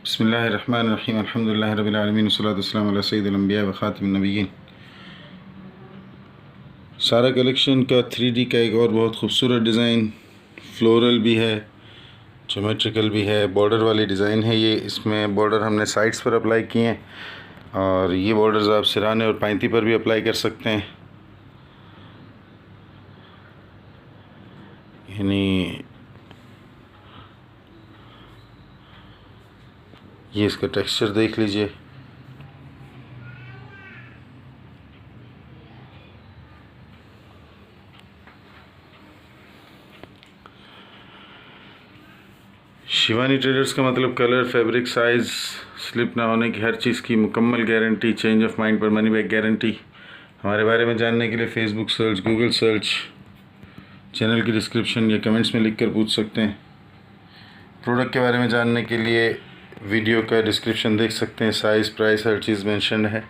बिस्मिल्लाहिर्रहमानिर्रहीम अल्हम्दुलिल्लाहि रब्बिल आलमीन वस्सलातु वस्सलामु अला सय्यिदिल अंबिया व खातिमिन नबिय्यीन। सारा कलेक्शन का 3D का एक और बहुत खूबसूरत डिज़ाइन, फ्लोरल भी है, ज्योमेट्रिकल भी है, बॉर्डर वाली डिज़ाइन है। ये इसमें बॉर्डर हमने साइड्स पर अप्लाई किए हैं और ये बॉर्डर्स आप सिराने और पैंती पर भी अप्लाई कर सकते हैं। यानी ये इसका टेक्सचर देख लीजिए। शिवानी ट्रेडर्स का मतलब कलर, फैब्रिक, साइज़ स्लिप ना होने की हर चीज़ की मुकम्मल गारंटी, चेंज ऑफ माइंड पर मनी बैक गारंटी। हमारे बारे में जानने के लिए Facebook search, Google search, channel की डिस्क्रिप्शन या कमेंट्स में लिख कर पूछ सकते हैं। प्रोडक्ट के बारे में जानने के लिए वीडियो का डिस्क्रिप्शन देख सकते हैं, साइज़, प्राइस, हर चीज़ मेंशन है।